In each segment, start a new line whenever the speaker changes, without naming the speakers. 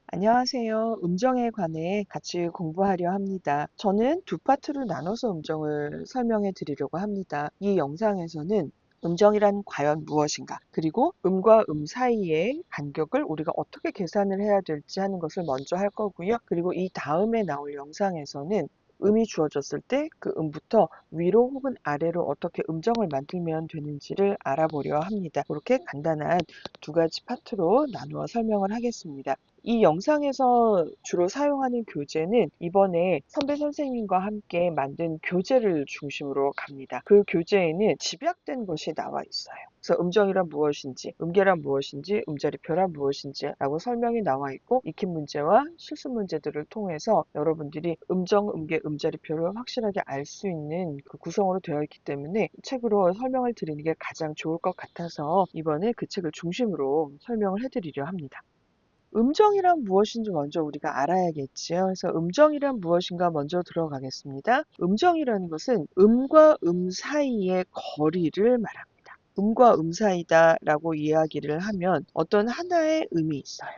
안녕하세요. 음정에 관해 같이 공부하려 합니다. 저는 두 파트로 나눠서 음정을 설명해 드리려고 합니다. 이 영상에서는 음정이란 과연 무엇인가, 그리고 음과 음 사이의 간격을 우리가 어떻게 계산을 해야 될지 하는 것을 먼저 할 거고요. 그리고 이 다음에 나올 영상에서는 음이 주어졌을 때 그 음부터 위로 혹은 아래로 어떻게 음정을 만들면 되는지를 알아보려 합니다. 그렇게 간단한 두 가지 파트로 나누어 설명을 하겠습니다. 이 영상에서 주로 사용하는 교재는 이번에 선배 선생님과 함께 만든 교재를 중심으로 갑니다. 그 교재에는 집약된 것이 나와 있어요. 그래서 음정이란 무엇인지, 음계란 무엇인지, 음자리표란 무엇인지 라고 설명이 나와 있고, 익힌 문제와 실습 문제들을 통해서 여러분들이 음정, 음계, 음자리표를 확실하게 알 수 있는 그 구성으로 되어 있기 때문에 책으로 설명을 드리는 게 가장 좋을 것 같아서 이번에 그 책을 중심으로 설명을 해드리려 합니다. 음정이란 무엇인지 먼저 우리가 알아야겠지요. 그래서 음정이란 무엇인가 먼저 들어가겠습니다. 음정이라는 것은 음과 음 사이의 거리를 말합니다. 음과 음 사이다라고 이야기를 하면 어떤 하나의 음이 있어요.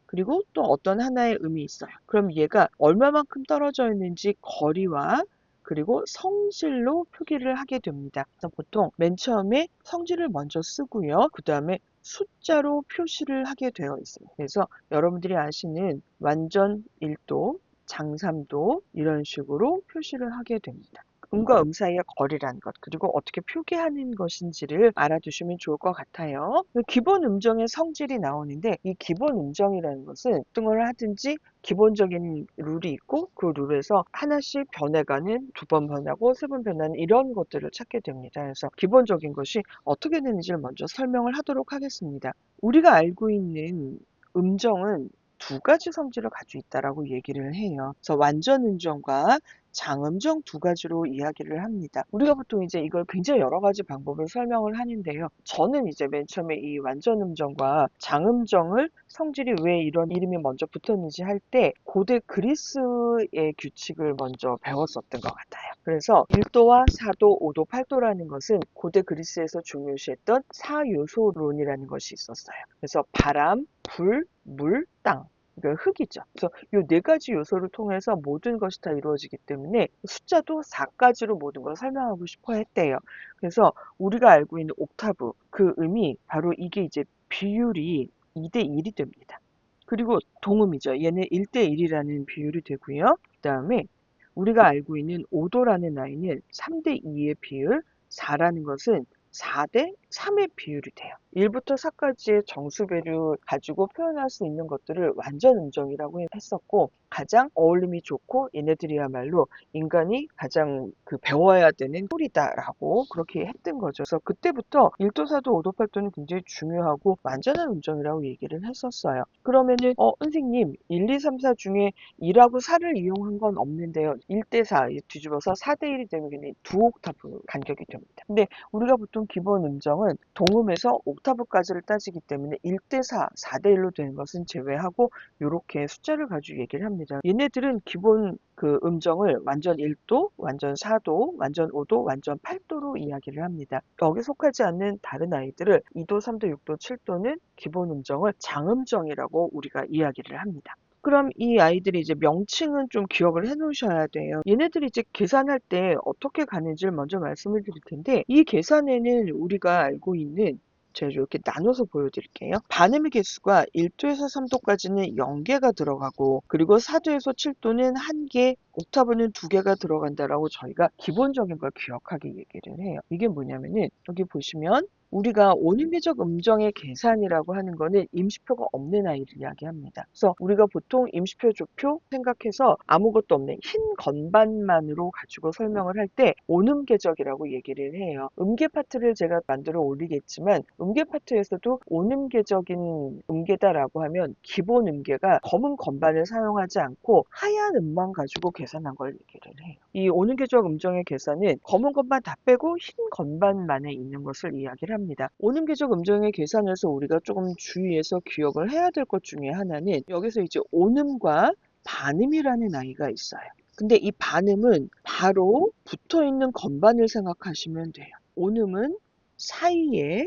그리고 또 어떤 하나의 음이 있어요. 그럼 얘가 얼마만큼 떨어져 있는지 거리와 그리고 성질로 표기를 하게 됩니다. 그래서 보통 맨 처음에 성질을 먼저 쓰고요. 그 다음에 숫자로 표시를 하게 되어 있습니다. 그래서 여러분들이 아시는 완전 1도, 장삼도 이런 식으로 표시를 하게 됩니다. 음과 음 사이의 거리라는 것, 그리고 어떻게 표기하는 것인지를 알아두시면 좋을 것 같아요. 기본 음정의 성질이 나오는데 이 기본 음정이라는 것은 어떤 걸 하든지 기본적인 룰이 있고 그 룰에서 하나씩 변해가는, 두 번 변하고 세 번 변하는 이런 것들을 찾게 됩니다. 그래서 기본적인 것이 어떻게 되는지를 먼저 설명을 하도록 하겠습니다. 우리가 알고 있는 음정은 두 가지 성질을 가지고 있다라고 얘기를 해요. 그래서 완전 음정과 장음정 두 가지로 이야기를 합니다. 우리가 보통 이제 이걸 굉장히 여러 가지 방법을 설명을 하는데요. 저는 이제 맨 처음에 이 완전 음정과 장음정을 성질이 왜 이런 이름이 먼저 붙었는지 할 때 고대 그리스의 규칙을 먼저 배웠었던 것 같아요. 그래서 1도와 4도, 5도, 8도라는 것은 고대 그리스에서 중요시했던 사요소론이라는 것이 있었어요. 그래서 바람, 불, 물, 땅. 그러니까 흙이죠. 그래서 이 네 가지 요소를 통해서 모든 것이 다 이루어지기 때문에 숫자도 4가지로 모든 걸 설명하고 싶어 했대요. 그래서 우리가 알고 있는 옥타브, 그 음이 바로 이게 이제 비율이 2대 1이 됩니다. 그리고 동음이죠. 얘는 1대 1이라는 비율이 되고요. 그 다음에 우리가 알고 있는 5도라는 나이는 3대 2의 비율, 4라는 것은 4대 3의 비율이 돼요. 1부터 4까지의 정수배를 가지고 표현할 수 있는 것들을 완전 음정이라고 했었고, 가장 어울림이 좋고 얘네들이야말로 인간이 가장 배워야 되는 툴이다라고 그렇게 했던 거죠. 그래서 그때부터 1도, 4도, 5도, 8도는 굉장히 중요하고 완전한 음정이라고 얘기를 했었어요. 그러면은 선생님 1, 2, 3, 4 중에 2하고 4를 이용한 건 없는데요. 1대 4 뒤집어서 4대 1이 되면 그냥 두 옥타브 간격이 됩니다. 근데 우리가 보통 기본 음정은 동음에서 옥타브까지를 따지기 때문에 1대 4, 4대 1로 되는 것은 제외하고 이렇게 숫자를 가지고 얘기를 합니다. 얘네들은 기본 그 음정을 완전 1도, 완전 4도, 완전 5도, 완전 8도로 이야기를 합니다. 여기 속하지 않는 다른 아이들을 2도, 3도, 6도, 7도는 기본 음정을 장음정이라고 우리가 이야기를 합니다. 그럼 이 아이들이 이제 명칭은 좀 기억을 해 놓으셔야 돼요. 얘네들이 이제 계산할 때 어떻게 가는지를 먼저 말씀을 드릴 텐데, 이 계산에는 우리가 알고 있는, 제가 이렇게 나눠서 보여드릴게요. 반음의 개수가 1도에서 3도까지는 0개가 들어가고, 그리고 4도에서 7도는 1개, 옥타브는 2개가 들어간다라고 저희가 기본적인 걸 기억하게 얘기를 해요. 이게 뭐냐면은 여기 보시면 우리가 온음계적 음정의 계산이라고 하는 거는 임시표가 없는 아이를 이야기합니다. 그래서 우리가 보통 임시표, 조표 생각해서 아무것도 없는 흰 건반만으로 가지고 설명을 할 때 온음계적이라고 얘기를 해요. 음계 파트를 제가 만들어 올리겠지만 음계 파트에서도 온음계적인 음계다라고 하면 기본 음계가 검은 건반을 사용하지 않고 하얀 음만 가지고 계산한 걸 얘기를 해요. 이 온음계적 음정의 계산은 검은 건반 다 빼고 흰 건반만에 있는 것을 이야기를 합니다. 온음계적 음정의 계산에서 우리가 조금 주의해서 기억을 해야 될 것 중에 하나는 여기서 이제 온음과 반음이라는 아이가 있어요. 근데 이 반음은 바로 붙어 있는 건반을 생각하시면 돼요. 온음은 사이에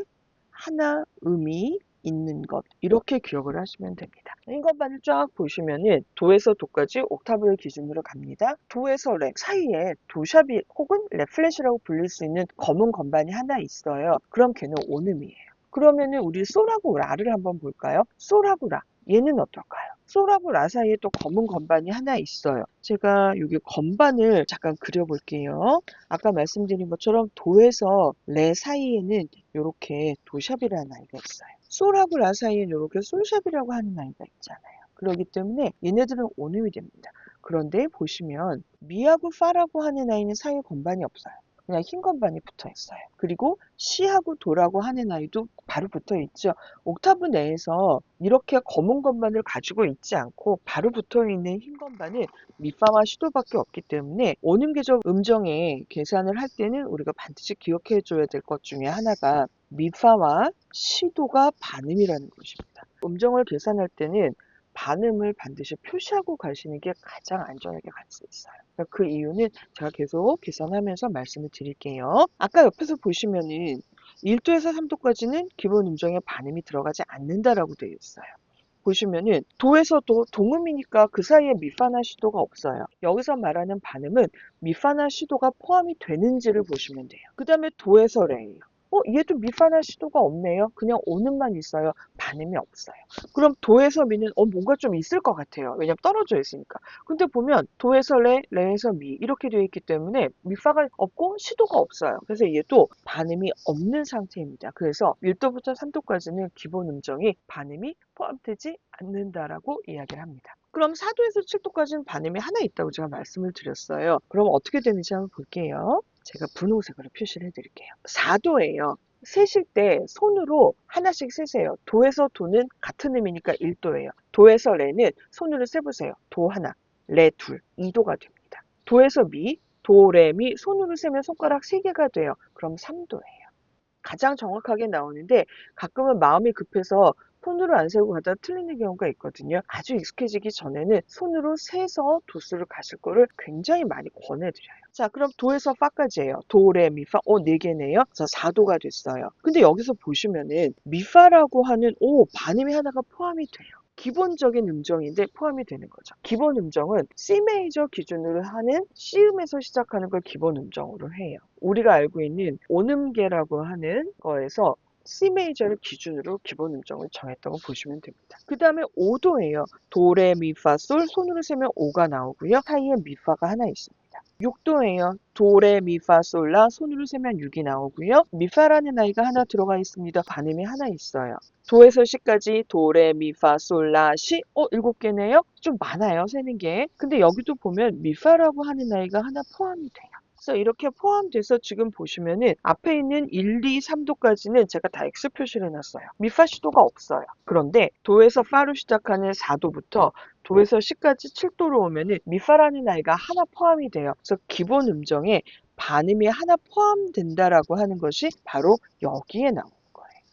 하나 음이 있는 것 이렇게 기억을 하시면 됩니다. 인건반을 쫙 보시면은 도에서 도까지 옥타브를 기준으로 갑니다. 도에서 레 사이에 도샵이 혹은 레 플랫이라고 불릴 수 있는 검은 건반이 하나 있어요. 그럼 걔는 온음이에요. 그러면은 우리 솔하고 라를 한번 볼까요? 솔하고 라 얘는 어떨까요? 솔하고 라 사이에 또 검은 건반이 하나 있어요. 제가 여기 건반을 잠깐 그려볼게요. 아까 말씀드린 것처럼 도에서 레 사이에는 이렇게 도샵이라는 아이가 있어요. 솔하고 라 사이에는 이렇게 솔샵이라고 하는 아이가 있잖아요. 그렇기 때문에 얘네들은 온음이 됩니다. 그런데 보시면 미하고 파라고 하는 아이는 사이에 건반이 없어요. 그냥 흰 건반이 붙어 있어요. 그리고 시하고 도라고 하는 아이도 바로 붙어 있죠. 옥타브 내에서 이렇게 검은 건반을 가지고 있지 않고 바로 붙어 있는 흰 건반은 미파와 시도밖에 없기 때문에 온음계적 음정의 계산을 할 때는 우리가 반드시 기억해 줘야 될 것 중에 하나가 미파와 시도가 반음이라는 것입니다. 음정을 계산할 때는 반음을 반드시 표시하고 가시는 게 가장 안전하게 갈 수 있어요. 그 이유는 제가 계속 계산하면서 말씀을 드릴게요. 아까 옆에서 보시면은 1도에서 3도까지는 기본 음정에 반음이 들어가지 않는다라고 되어 있어요. 보시면은 도에서 도 동음이니까 그 사이에 미파나 시도가 없어요. 여기서 말하는 반음은 미파나 시도가 포함이 되는지를 보시면 돼요. 그 다음에 도에서 레예요. 얘도 미파나 시도가 없네요. 그냥 온음만 있어요. 반음이 없어요. 그럼 도에서 미는 뭔가 좀 있을 것 같아요. 왜냐면 떨어져 있으니까. 근데 보면 도에서 레, 레에서 미 이렇게 되어 있기 때문에 미파가 없고 시도가 없어요. 그래서 얘도 반음이 없는 상태입니다. 그래서 1도부터 3도까지는 기본 음정이 반음이 포함되지 않는다라고 이야기를 합니다. 그럼 4도에서 7도까지는 반음이 하나 있다고 제가 말씀을 드렸어요. 그럼 어떻게 되는지 한번 볼게요. 제가 분홍색으로 표시를 해드릴게요. 4도예요. 세실 때 손으로 하나씩 세세요. 도에서 도는 같은 의미니까 1도예요. 도에서 레는 손으로 세보세요. 도 하나, 레 둘, 2도가 됩니다. 도에서 미, 도, 레, 미 손으로 세면 손가락 3개가 돼요. 그럼 3도예요. 가장 정확하게 나오는데 가끔은 마음이 급해서 손으로 안 세고 가다 틀리는 경우가 있거든요. 아주 익숙해지기 전에는 손으로 세서 도수를 가실 거를 굉장히 많이 권해드려요. 자, 그럼 도에서 파까지예요. 도, 레, 미, 파. 4개네요. 그래서 4도가 됐어요. 근데 여기서 보시면은 미파라고 하는 반음이 하나가 포함이 돼요. 기본적인 음정인데 포함이 되는 거죠. 기본 음정은 C 메이저 기준으로 하는 C음에서 시작하는 걸 기본 음정으로 해요. 우리가 알고 있는 온음계라고 하는 거에서 C 메이저를 기준으로 기본 음정을 정했다고 보시면 됩니다. 그 다음에 5도예요. 도, 레, 미, 파, 솔 손으로 세면 5가 나오고요. 사이에 미파가 하나 있습니다. 6도예요. 도, 레, 미, 파, 솔, 라 손으로 세면 6이 나오고요. 미파라는 아이가 하나 들어가 있습니다. 반음이 하나 있어요. 도에서 시까지 도, 레, 미, 파, 솔, 라, 시 7개네요. 좀 많아요, 세는 게. 근데 여기도 보면 미파라고 하는 아이가 하나 포함이 돼요. 그래서 이렇게 포함돼서 지금 보시면은 앞에 있는 1, 2, 3도까지는 제가 다 X 표시를 해놨어요. 미파 시도가 없어요. 그런데 도에서 파로 시작하는 4도부터 도에서 시까지 7도로 오면은 미파라는 아이가 하나 포함이 돼요. 그래서 기본 음정에 반음이 하나 포함된다라고 하는 것이 바로 여기에 나옵니다.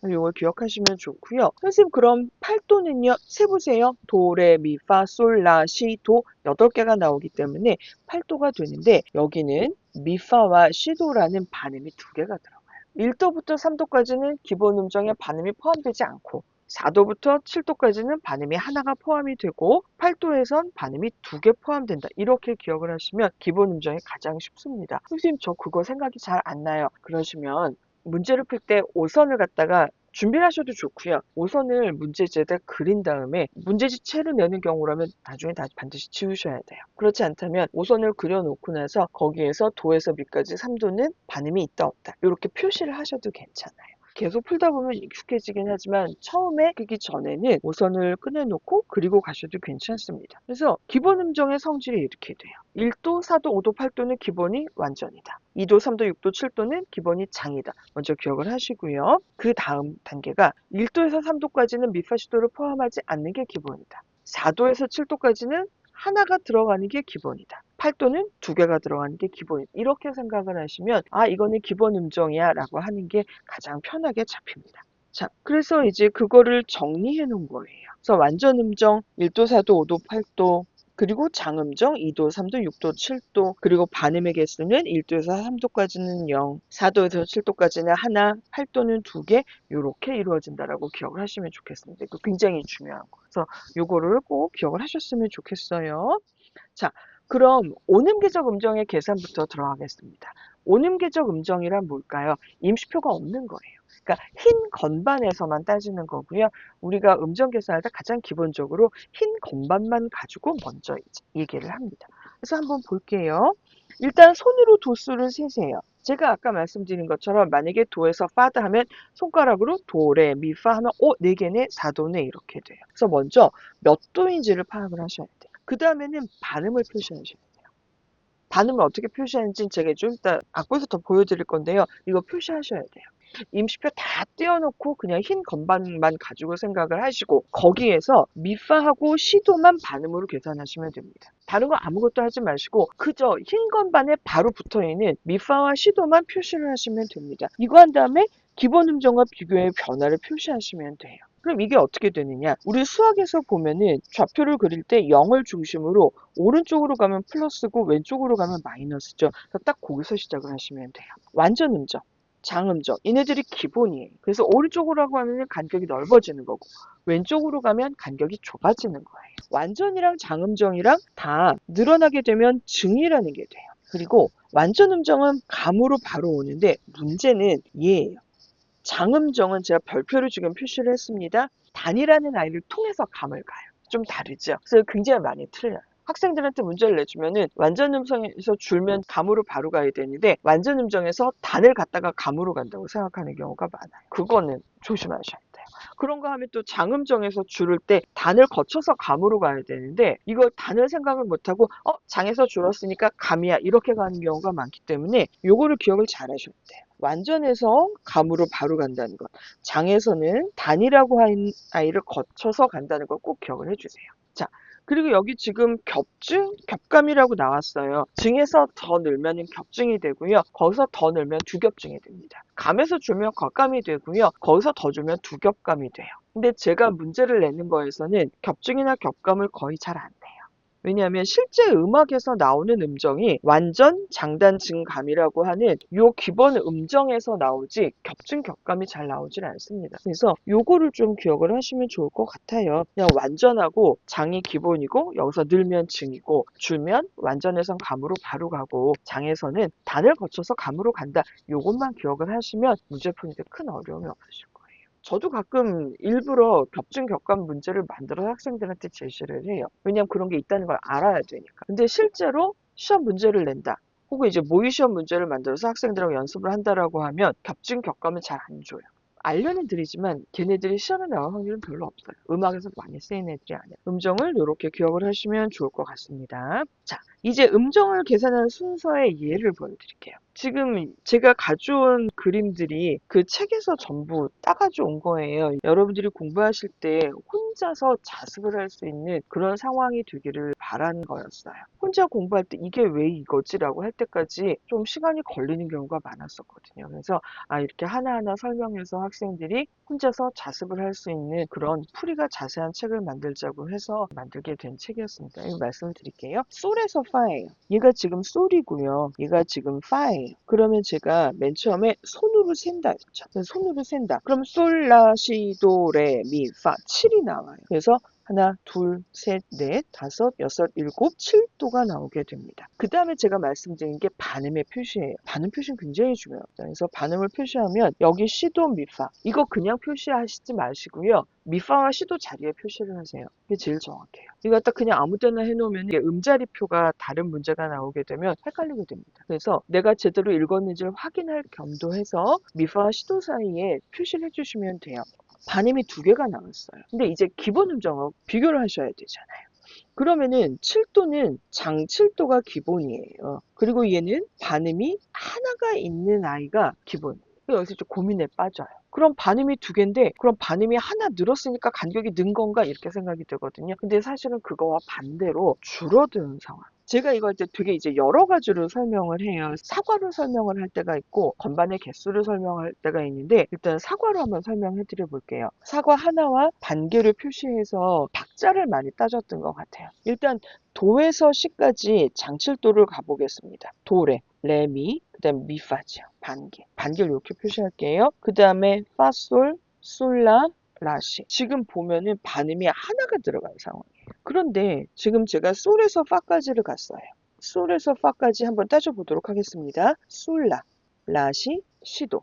이걸 기억하시면 좋고요. 선생님 그럼 8도는요. 세보세요. 도, 레, 미, 파, 솔, 라, 시, 도 8개가 나오기 때문에 8도가 되는데 여기는 미파와 시도라는 반음이 2개가 들어가요. 1도부터 3도까지는 기본 음정에 반음이 포함되지 않고 4도부터 7도까지는 반음이 하나가 포함이 되고 8도에선 반음이 2개 포함된다. 이렇게 기억을 하시면 기본 음정이 가장 쉽습니다. 선생님 저 그거 생각이 잘 안 나요. 그러시면 문제를 풀 때 5선을 갖다가 준비를 하셔도 좋고요. 5선을 문제지에다 그린 다음에 문제지체를 내는 경우라면 나중에 반드시 지우셔야 돼요. 그렇지 않다면 5선을 그려놓고 나서 거기에서 도에서 미까지 3도는 반음이 있다 없다 이렇게 표시를 하셔도 괜찮아요. 계속 풀다 보면 익숙해지긴 하지만 처음에 그기 전에는 5선을 꺼내놓고 그리고 가셔도 괜찮습니다. 그래서 기본 음정의 성질이 이렇게 돼요. 1도, 4도, 5도, 8도는 기본이 완전이다. 2도, 3도, 6도, 7도는 기본이 장이다. 먼저 기억을 하시고요. 그 다음 단계가 1도에서 3도까지는 미파시도를 포함하지 않는 게 기본이다. 4도에서 7도까지는 하나가 들어가는 게 기본이다. 8도는 2개가 들어가는 게 기본이다. 이렇게 생각을 하시면 이거는 기본 음정이야 라고 하는 게 가장 편하게 잡힙니다. 자, 그래서 이제 그거를 정리해 놓은 거예요. 그래서 완전 음정 1도, 4도, 5도, 8도 그리고 장음정 2도, 3도, 6도, 7도, 그리고 반음의 개수는 1도에서 3도까지는 0, 4도에서 7도까지는 하나, 8도는 2개, 이렇게 이루어진다라고 기억을 하시면 좋겠습니다. 이거 굉장히 중요한 거. 그래서 요거를 꼭 기억을 하셨으면 좋겠어요. 자, 그럼 오음계적 음정의 계산부터 들어가겠습니다. 오음계적 음정이란 뭘까요? 임시표가 없는 거예요. 그러니까 흰 건반에서만 따지는 거고요. 우리가 음정 계산할 때 가장 기본적으로 흰 건반만 가지고 먼저 얘기를 합니다. 그래서 한번 볼게요. 일단 손으로 도수를 세세요. 제가 아까 말씀드린 것처럼 만약에 도에서 파다 하면 손가락으로 도, 레, 미, 파 하면 4개네, 4도네 이렇게 돼요. 그래서 먼저 몇 도인지를 파악을 하셔야 돼요. 그 다음에는 반음을 표시하셔야 돼요. 반음을 어떻게 표시하는지 제가 좀 이따 악보에서 더 보여드릴 건데요. 이거 표시하셔야 돼요. 임시표 다 떼어놓고 그냥 흰 건반만 가지고 생각을 하시고 거기에서 미파하고 시도만 반음으로 계산하시면 됩니다. 다른 거 아무것도 하지 마시고 그저 흰 건반에 바로 붙어있는 미파와 시도만 표시를 하시면 됩니다. 이거 한 다음에 기본 음정과 비교의 변화를 표시하시면 돼요. 그럼 이게 어떻게 되느냐? 우리 수학에서 보면은 좌표를 그릴 때 0을 중심으로 오른쪽으로 가면 플러스고 왼쪽으로 가면 마이너스죠. 그래서 딱 거기서 시작을 하시면 돼요. 완전 음정. 장음정. 얘네들이 기본이에요. 그래서 오른쪽으로 하면 간격이 넓어지는 거고 왼쪽으로 가면 간격이 좁아지는 거예요. 완전이랑 장음정이랑 다 늘어나게 되면 증이라는 게 돼요. 그리고 완전 음정은 감으로 바로 오는데 문제는 얘예요. 장음정은 제가 별표를 지금 표시를 했습니다. 단이라는 아이를 통해서 감을 가요. 좀 다르죠? 그래서 굉장히 많이 틀려요. 학생들한테 문제를 내주면은 완전 음성에서 줄면 감으로 바로 가야 되는데 완전 음정에서 단을 갖다가 감으로 간다고 생각하는 경우가 많아요. 그거는 조심하셔야 돼요. 그런 거 하면 또 장음정에서 줄을 때 단을 거쳐서 감으로 가야 되는데 이걸 단을 생각을 못하고 장에서 줄었으니까 감이야 이렇게 가는 경우가 많기 때문에 요거를 기억을 잘 하셔야 돼요. 완전에서 감으로 바로 간다는 것. 장에서는 단이라고 하는 아이를 거쳐서 간다는 걸 꼭 기억을 해주세요. 자, 그리고 여기 지금 겹증, 겹감이라고 나왔어요. 증에서 더 늘면 겹증이 되고요. 거기서 더 늘면 두겹증이 됩니다. 감에서 주면 겉감이 되고요. 거기서 더 주면 두겹감이 돼요. 근데 제가 문제를 내는 거에서는 겹증이나 겹감을 거의 잘 안 내요. 왜냐하면 실제 음악에서 나오는 음정이 완전, 장단, 증감이라고 하는 요 기본 음정에서 나오지 겹증, 겹감이 잘 나오질 않습니다. 그래서 요거를 좀 기억을 하시면 좋을 것 같아요. 그냥 완전하고 장이 기본이고 여기서 늘면 증이고 줄면 완전에선 감으로 바로 가고 장에서는 단을 거쳐서 감으로 간다. 요것만 기억을 하시면 문제 푸는데 큰 어려움이 없으실 거예요. 저도 가끔 일부러 겹증 겹감 문제를 만들어 학생들한테 제시를 해요. 왜냐하면 그런 게 있다는 걸 알아야 되니까. 근데 실제로 시험 문제를 낸다. 혹은 이제 모의 시험 문제를 만들어서 학생들하고 연습을 한다라고 하면 겹증 겹감은 잘 안 줘요. 알려는 드리지만 걔네들이 시험에 나올 확률은 별로 없어요. 음악에서 많이 쓰이는 애들이 아니에요. 음정을 이렇게 기억을 하시면 좋을 것 같습니다. 자, 이제 음정을 계산하는 순서의 예를 보여드릴게요. 지금 제가 가져온 그림들이 그 책에서 전부 따가지고 온 거예요. 여러분들이 공부하실 때 혼자서 자습을 할 수 있는 그런 상황이 되기를 바라는 거였어요. 혼자 공부할 때 이게 왜 이거지라고 할 때까지 좀 시간이 걸리는 경우가 많았었거든요. 그래서 이렇게 하나하나 설명해서 학생들이 혼자서 자습을 할 수 있는 그런 풀이가 자세한 책을 만들자고 해서 만들게 된 책이었습니다. 이거 말씀을 드릴게요. 솔에서 파예요. 얘가 지금 솔이고요. 얘가 지금 파예요. 그러면 제가 맨 처음에 손으로 센다 했죠. 손으로 센다. 그럼 솔, 라, 시, 도, 레, 미, 파 7이 나와요. 그래서 하나, 둘, 셋, 넷, 다섯, 여섯, 일곱, 7도가 나오게 됩니다. 그 다음에 제가 말씀드린 게 반음의 표시예요. 반음 표시는 굉장히 중요합니다. 그래서 반음을 표시하면 여기 시도, 미파 이거 그냥 표시하시지 마시고요. 미파와 시도 자리에 표시를 하세요. 이게 제일 정확해요. 이거 갖다 그냥 아무 데나 해놓으면 음자리표가 다른 문제가 나오게 되면 헷갈리게 됩니다. 그래서 내가 제대로 읽었는지를 확인할 겸도 해서 미파와 시도 사이에 표시를 해주시면 돼요. 반음이 2개가 나왔어요. 근데 이제 기본 음정하고 비교를 하셔야 되잖아요. 그러면은 7도는 장 7도가 기본이에요. 그리고 얘는 반음이 하나가 있는 아이가 기본. 여기서 좀 고민에 빠져요. 그럼 반음이 2개인데 그럼 반음이 하나 늘었으니까 간격이 는 건가 이렇게 생각이 되거든요. 근데 사실은 그거와 반대로 줄어드는 상황. 제가 이거 할 때 되게 이제 여러 가지로 설명을 해요. 사과로 설명을 할 때가 있고 건반의 개수를 설명할 때가 있는데 일단 사과로 한번 설명해 드려 볼게요. 사과 하나와 반개를 표시해서 박자를 많이 따졌던 것 같아요. 일단 도에서 시까지 장칠도를 가보겠습니다. 도레, 레미, 그 다음에 미파죠. 반개. 반개를 이렇게 표시할게요. 그 다음에 파솔, 솔라, 라시. 지금 보면은 반음이 하나가 들어간 상황이에요. 그런데 지금 제가 솔에서 파까지를 갔어요. 솔에서 파까지 한번 따져보도록 하겠습니다. 솔라, 라시, 시도,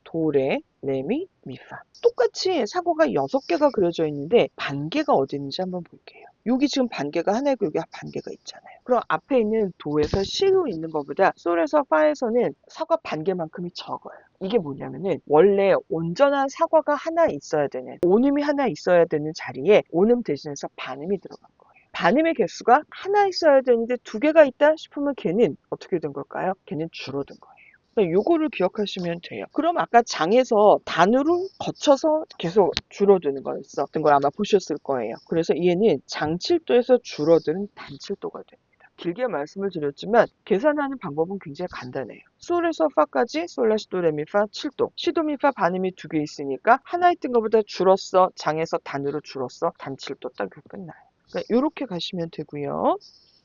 도레, 레미, 미파. 똑같이 사고가 6개가 그려져 있는데 반개가 어디 있는지 한번 볼게요. 여기 지금 반개가 하나 있고 여기 반개가 있잖아요. 그럼 앞에 있는 도에서 시로 있는 것보다 솔에서 파에서는 사과 반개만큼이 적어요. 이게 뭐냐면은 원래 온전한 사과가 하나 있어야 되는, 온음이 하나 있어야 되는 자리에 온음 대신해서 반음이 들어간 거예요. 반음의 개수가 하나 있어야 되는데 2개가 있다 싶으면 걔는 어떻게 된 걸까요? 걔는 줄어든 거예요. 요거를 기억하시면 돼요. 그럼 아까 장에서 단으로 거쳐서 계속 줄어드는 거였었던 걸 아마 보셨을 거예요. 그래서 얘는 장칠도에서 줄어드는 단칠도가 됩니다. 길게 말씀을 드렸지만 계산하는 방법은 굉장히 간단해요. 솔에서 파까지 솔라시도 레미파 7도, 시도미파 반음이 2개 있으니까 하나 있던 것보다 줄었어. 장에서 단으로 줄었어. 단칠도 딱 끝나요. 그러니까 이렇게 가시면 되고요.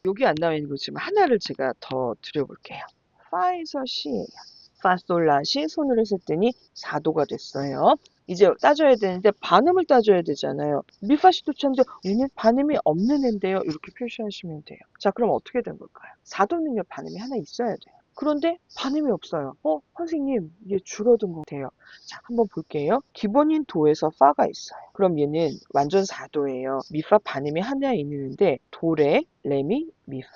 여기 안 나와 있는 거 지금 하나를 제가 더 드려볼게요. 파에서 C예요. 파솔라시 손으로 했더니 4도가 됐어요. 이제 따져야 되는데 반음을 따져야 되잖아요. 미파시도 쳤는데 얘는 반음이 없는 앤데요. 이렇게 표시하시면 돼요. 자, 그럼 어떻게 된 걸까요? 4도는요 반음이 하나 있어야 돼요. 그런데 반음이 없어요. 선생님 이게 줄어든 것 같아요. 자, 한번 볼게요. 기본인 도에서 파가 있어요. 그럼 얘는 완전 4도예요. 미파 반음이 하나 있는데 도레, 레미, 미파.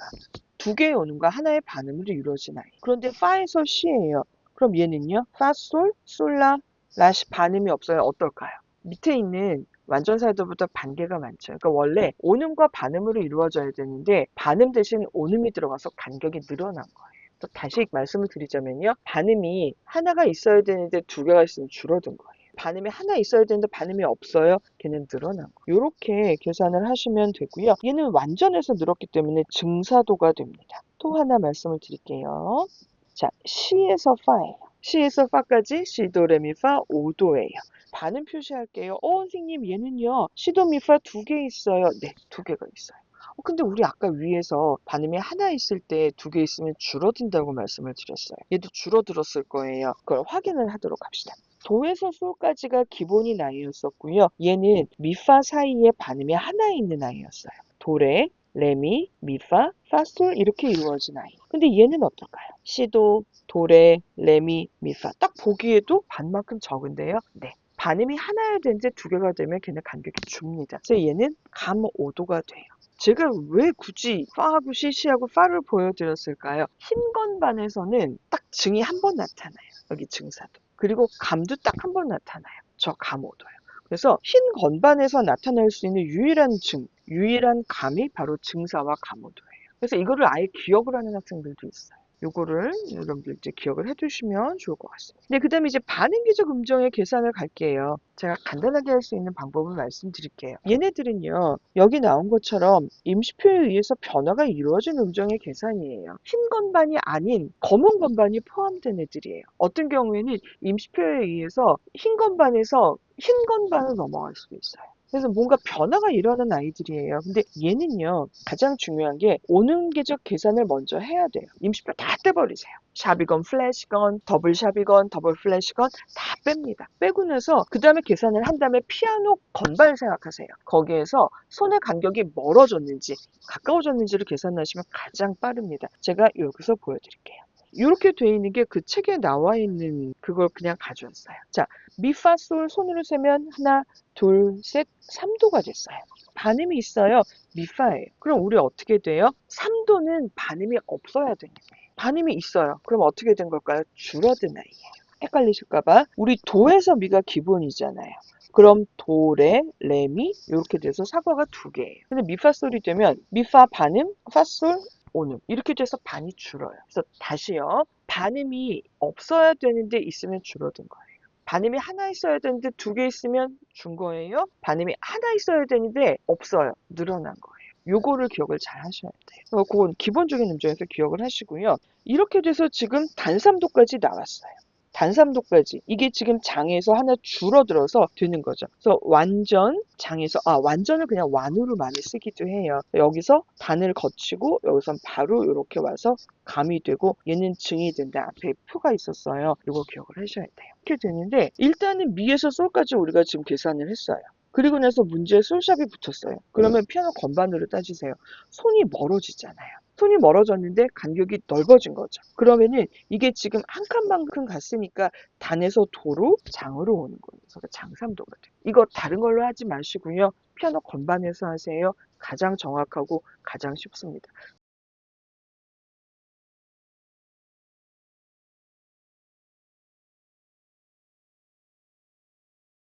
2개의 온음과 하나의 반음으로 이루어진 아이. 그런데 파에서 시예요. 그럼 얘는요. 파, 솔, 솔라, 라시 반음이 없어요. 어떨까요? 밑에 있는 완전 사도보다 반개가 많죠. 그러니까 원래 온음과 반음으로 이루어져야 되는데 반음 대신 온음이 들어가서 간격이 늘어난 거예요. 또 다시 말씀을 드리자면요. 반음이 하나가 있어야 되는데 2개가 있으면 줄어든 거예요. 반음이 하나 있어야 되는데 반음이 없어요. 걔는 늘어난 거. 이렇게 계산을 하시면 되고요. 얘는 완전해서 늘었기 때문에 증사도가 됩니다. 또 하나 말씀을 드릴게요. 자, C에서 파예요. C에서 파까지 시도 레미파 5도예요. 반음 표시할게요. 선생님 얘는요. 시도 미파 2개 있어요. 네, 2개가 있어요. 근데 우리 아까 위에서 반음이 하나 있을 때 2개 있으면 줄어든다고 말씀을 드렸어요. 얘도 줄어들었을 거예요. 그걸 확인을 하도록 합시다. 도에서 솔까지가 기본인 아이였었고요. 얘는 미파 사이에 반음이 하나 있는 아이였어요. 도레, 레미, 미파, 파솔 이렇게 이루어진 아이. 근데 얘는 어떨까요? 시도, 도레, 레미, 미파. 딱 보기에도 반만큼 적은데요. 네. 반음이 하나여야 되는데 2개가 되면 걔는 간격이 줍니다. 그래서 얘는 감 5도가 돼요. 제가 왜 굳이 파하고 시시하고 파를 보여드렸을까요? 흰 건반에서는 딱 증이 한 번 나타나요. 여기 증사도. 그리고 감도 딱 한 번 나타나요. 저 감 5도요. 그래서 흰 건반에서 나타날 수 있는 유일한 증, 유일한 감이 바로 증사와 감 5도예요. 그래서 이거를 아예 기억을 하는 학생들도 있어요. 요거를 여러분들 이제 기억을 해두시면 좋을 것 같습니다. 네, 그 다음에 이제 반응기적 음정의 계산을 갈게요. 제가 간단하게 할 수 있는 방법을 말씀드릴게요. 얘네들은요, 여기 나온 것처럼 임시표에 의해서 변화가 이루어진 음정의 계산이에요. 흰 건반이 아닌 검은 건반이 포함된 애들이에요. 어떤 경우에는 임시표에 의해서 흰 건반에서 흰 건반으로 넘어갈 수도 있어요. 그래서 뭔가 변화가 일어난 아이들이에요. 근데 얘는요, 가장 중요한 게 오능계적 계산을 먼저 해야 돼요. 임시표 다 떼버리세요. 샵이건 플래시건 더블 샵이건 더블 플래시건 다 뺍니다. 빼고 나서 그 다음에 계산을 한 다음에 피아노 건반을 생각하세요. 거기에서 손의 간격이 멀어졌는지 가까워졌는지를 계산하시면 가장 빠릅니다. 제가 여기서 보여드릴게요. 이렇게 돼 있는 게 그 책에 나와 있는 그걸 그냥 가져왔어요. 자, 미파솔 손으로 세면 하나, 둘, 셋, 3도가 됐어요. 반음이 있어요. 미파예요. 그럼 우리 어떻게 돼요? 3도는 반음이 없어야 됩니다. 반음이 있어요. 그럼 어떻게 된 걸까요? 줄어든 아이예요. 헷갈리실까봐 우리 도에서 미가 기본이잖아요. 그럼 도, 레, 레미 이렇게 돼서 사과가 2개예요. 근데 미파솔이 되면 미파 반음, 파솔, 온음 이렇게 돼서 반이 줄어요. 그래서 다시요. 반음이 없어야 되는데 있으면 줄어든 거예요. 반음이 하나 있어야 되는데 2개 있으면 준 거예요. 반음이 하나 있어야 되는데 없어요. 늘어난 거예요. 요거를 기억을 잘 하셔야 돼요. 그건 기본적인 음정에서 기억을 하시고요. 이렇게 돼서 지금 단삼도까지 나왔어요. 단삼도까지. 이게 지금 장에서 하나 줄어들어서 되는 거죠. 그래서 완전 장에서, 완전을 그냥 완으로 많이 쓰기도 해요. 여기서 단을 거치고 여기선 바로 이렇게 와서 감이 되고 얘는 증이 된다. 앞에 표가 있었어요. 이거 기억을 하셔야 돼요. 이렇게 되는데 일단은 미에서 솔까지 우리가 지금 계산을 했어요. 그리고 나서 문제에 솔샵이 붙었어요. 그러면 피아노 건반으로 따지세요. 손이 멀어지잖아요. 손이 멀어졌는데 간격이 넓어진 거죠. 그러면은 이게 지금 한 칸만큼 갔으니까 단에서 도로 장으로 오는 거예요. 그래서 장삼도가 돼요. 이거 다른 걸로 하지 마시고요. 피아노 건반에서 하세요. 가장 정확하고 가장 쉽습니다.